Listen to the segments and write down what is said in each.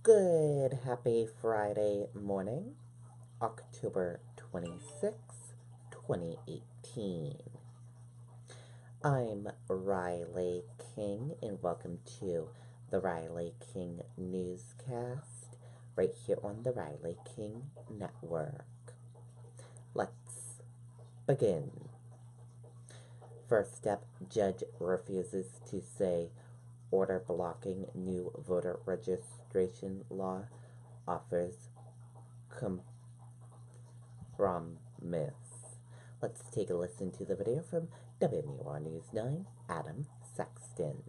Good happy Friday morning, October 26th, 2018. I'm Riley King, and welcome to the Riley King Newscast right here on the Riley King Network. Let's begin. First up, judge refuses to say order blocking new voter registration law offers compromise. Let's take a listen to the video from WMUR News 9, Adam Sexton.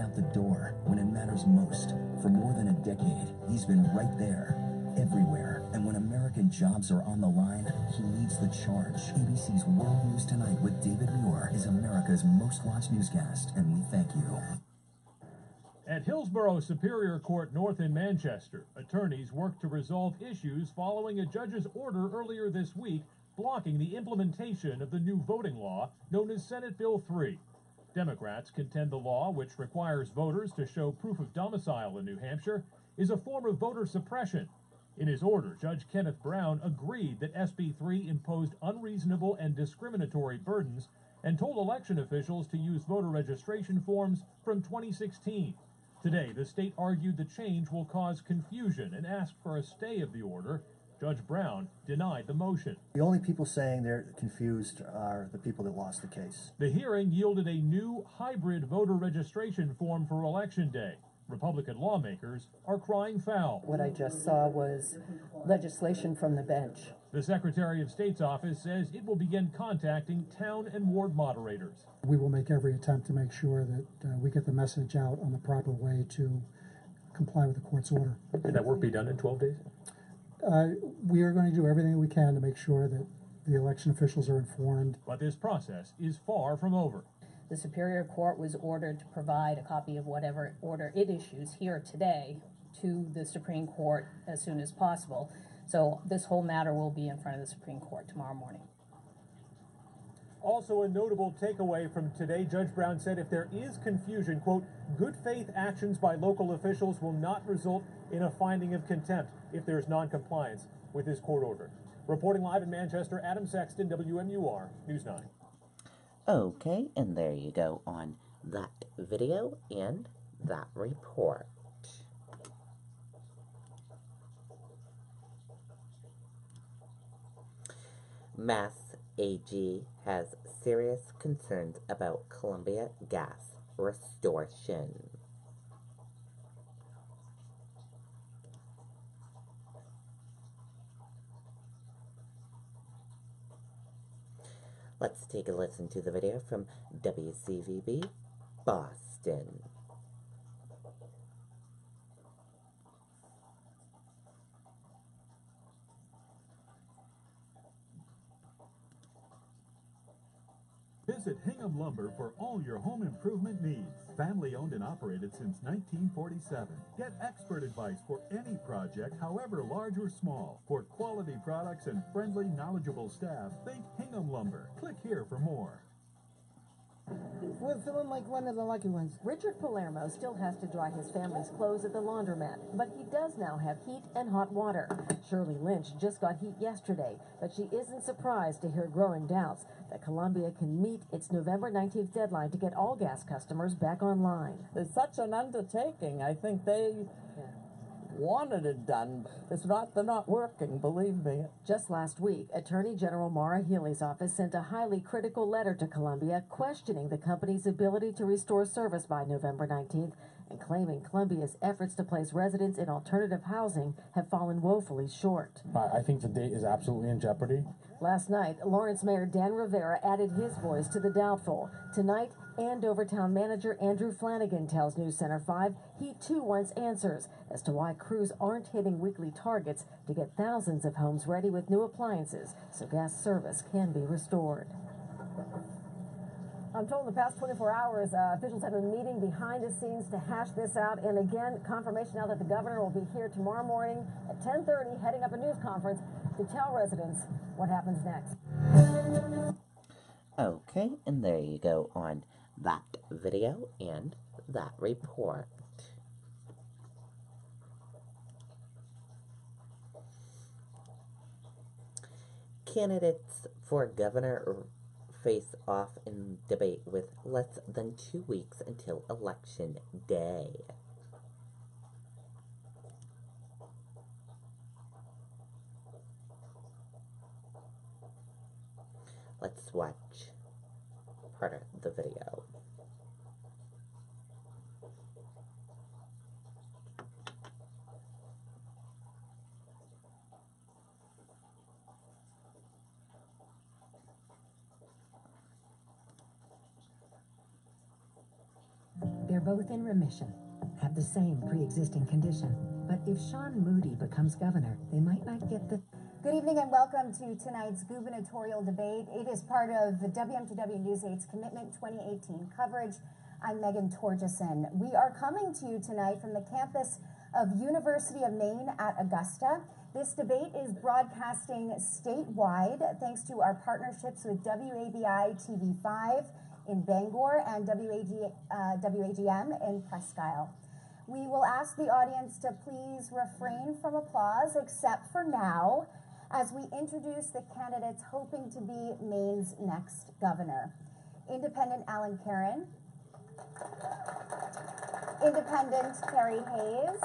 Out the door when it matters most. For more than a decade, he's been right there, everywhere. And when American jobs are on the line, he leads the charge. ABC's World News Tonight with David Muir is America's most watched newscast, and we thank you. At Hillsborough Superior Court North in Manchester, attorneys worked to resolve issues following a judge's order earlier this week blocking the implementation of the new voting law known as Senate Bill 3. Democrats contend the law, which requires voters to show proof of domicile in New Hampshire, is a form of voter suppression. In his order, Judge Kenneth Brown agreed that SB 3 imposed unreasonable and discriminatory burdens and told election officials to use voter registration forms from 2016. Today, the state argued the change will cause confusion and asked for a stay of the order. Judge Brown denied the motion. The only people saying they're confused are the people that lost the case. The hearing yielded a new hybrid voter registration form for Election Day. Republican lawmakers are crying foul. What I just saw was legislation from the bench. The Secretary of State's office says it will begin contacting town and ward moderators. We will make every attempt to make sure that we get the message out on the proper way to comply with the court's order. Can that work be done in 12 days? We are going to do everything we can to make sure that the election officials are informed. But this process is far from over. The Superior Court was ordered to provide a copy of whatever order it issues here today to the Supreme Court as soon as possible. So this whole matter will be in front of the Supreme Court tomorrow morning. Also a notable takeaway from today, Judge Brown said if there is confusion, quote, good faith actions by local officials will not result in a finding of contempt if there is noncompliance with his court order. Reporting live in Manchester, Adam Sexton, WMUR News 9. Okay, and there you go on that video and that report. Mass AG has serious concerns about Columbia gas restoration. Let's take a listen to the video from WCVB Boston. Visit Hingham Lumber for all your home improvement needs. Family owned and operated since 1947. Get expert advice for any project, however large or small. For quality products and friendly, knowledgeable staff, think Hingham Lumber. Click here for more. We're feeling like one of the lucky ones. Richard Palermo still has to dry his family's clothes at the laundromat, but he does now have heat and hot water. Shirley Lynch just got heat yesterday, but she isn't surprised to hear growing doubts that Columbia can meet its November 19th deadline to get all gas customers back online. It's such an undertaking. I think they wanted it done. They're not working, believe me. Just last week, Attorney General Maura Healey's office sent a highly critical letter to Columbia questioning the company's ability to restore service by November 19th and claiming Columbia's efforts to place residents in alternative housing have fallen woefully short. I think the date is absolutely in jeopardy. Last night, Lawrence Mayor Dan Rivera added his voice to the doubtful. Tonight, Andover Town Manager Andrew Flanagan tells News Center 5 he too wants answers as to why crews aren't hitting weekly targets to get thousands of homes ready with new appliances so gas service can be restored. I'm told in the past 24 hours, officials have been meeting behind the scenes to hash this out. And again, confirmation now that the governor will be here tomorrow morning at 10:30, heading up a news conference to tell residents what happens next. Okay, and there you go on that video and that report. Candidates for governor face off in debate with less than 2 weeks until Election Day. Let's watch part of the video. They're both in remission, have the same pre-existing condition. But if Sean Moody becomes governor, they might not get the... Good evening and welcome to tonight's gubernatorial debate. It is part of the WMTW News 8's Commitment 2018 coverage. I'm Megan Torgeson. We are coming to you tonight from the campus of University of Maine at Augusta. This debate is broadcasting statewide thanks to our partnerships with WABI TV5 in Bangor and WAGM in Presque Isle. We will ask the audience to please refrain from applause, except for now, as we introduce the candidates hoping to be Maine's next governor. Independent Alan Caron, Independent Terry Hayes,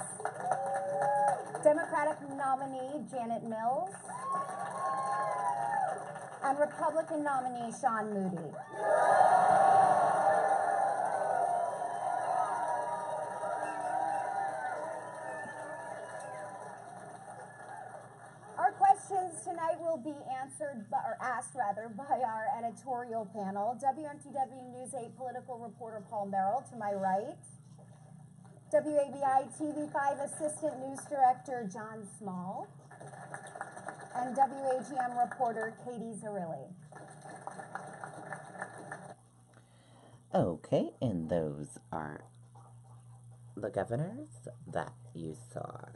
Democratic nominee Janet Mills, and Republican nominee Sean Moody. Our questions tonight will be answered, or asked rather, by our editorial panel. WMTW News 8 political reporter Paul Merrill to my right. WABI TV5 Assistant News Director John Small. And WAGM reporter Katie Zarilli. Okay, and those are the governors that you saw.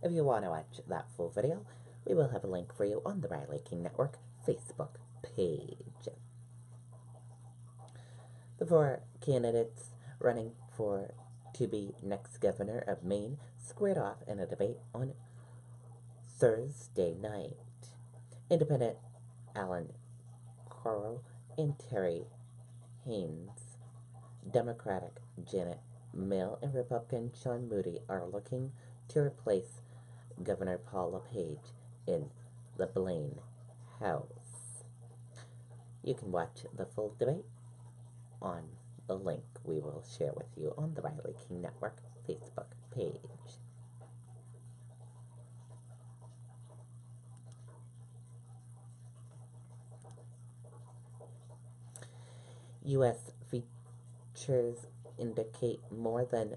If you want to watch that full video, we will have a link for you on the Riley King Network Facebook page. The 4 candidates running to be next governor of Maine squared off in a debate on Thursday night. Independent Alan Caron and Terry Haynes, Democratic Janet Mills, and Republican Sean Moody are looking to replace Governor Paul LePage in the Blaine House. You can watch the full debate on the link we will share with you on the Riley King Network Facebook page. U.S. features indicate more than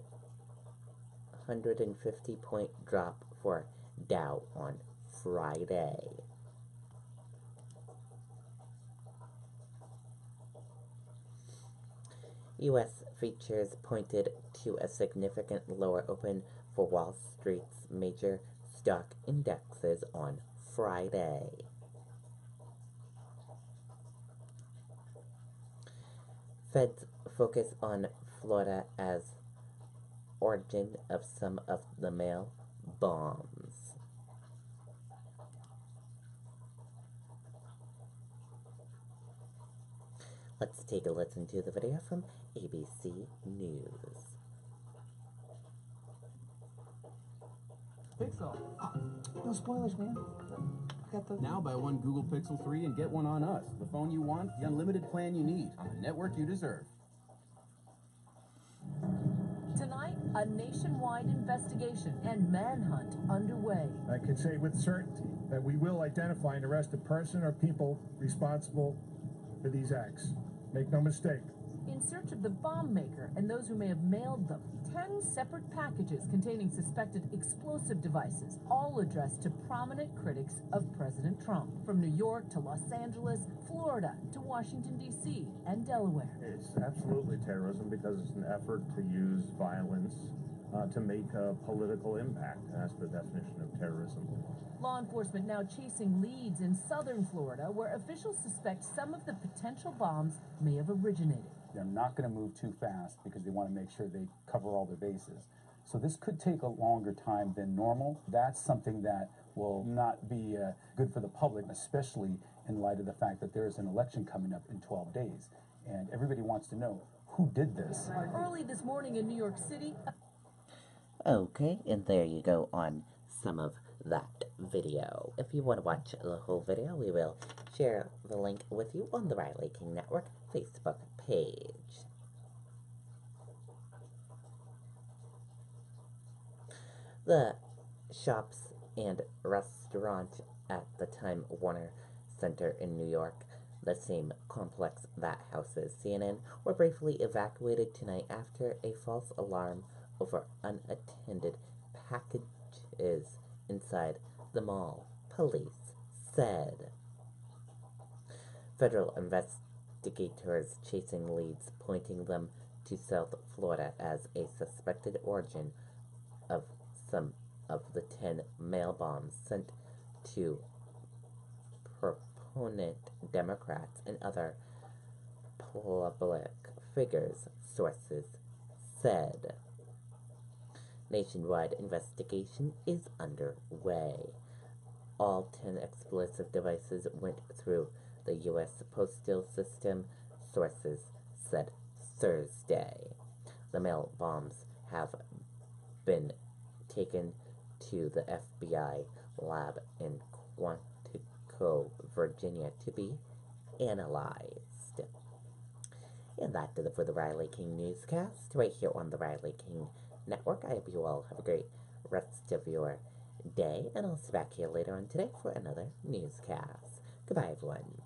150-point drop for Dow on Friday. U.S. features pointed to a significant lower open for Wall Street's major stock indexes on Friday. Fed's focus on Florida as origin of some of the mail bombs. Let's take a listen to the video from ABC News. Pixel. No spoilers, man. Now buy one Google Pixel 3 and get one on us. The phone you want, the unlimited plan you need, on the network you deserve. Tonight, a nationwide investigation and manhunt underway. I can say with certainty that we will identify and arrest a person or people responsible for these acts. Make no mistake, in search of the bomb maker and those who may have mailed them. 10 separate packages containing suspected explosive devices, all addressed to prominent critics of President Trump, from New York to Los Angeles, Florida to Washington, D.C. and Delaware. It's absolutely terrorism because it's an effort to use violence to make a political impact. That's the definition of terrorism. Law enforcement now chasing leads in southern Florida, where officials suspect some of the potential bombs may have originated. They're not going to move too fast because they want to make sure they cover all their bases. So this could take a longer time than normal. That's something that will not be good for the public, especially in light of the fact that there is an election coming up in 12 days. And everybody wants to know who did this. Early this morning in New York City. Okay, and there you go on some of that video. If you want to watch the whole video, we will share the link with you on the Riley King Network Facebook page. The shops and restaurant at the Time Warner Center in New York, the same complex that houses CNN, were briefly evacuated tonight after a false alarm over unattended packages inside the mall, police said. Federal investigators chasing leads, pointing them to South Florida as a suspected origin of some of the 10 mail bombs sent to proponent Democrats and other public figures, sources said. Nationwide investigation is underway. All 10 explosive devices went through the U.S. postal system, sources said Thursday. The mail bombs have been taken to the FBI lab in Quantico, Virginia to be analyzed. And that did it for the Riley King Newscast, right here on the Riley King Network. I hope you all have a great rest of your day, and I'll see you back here later on today for another newscast. Goodbye, everyone.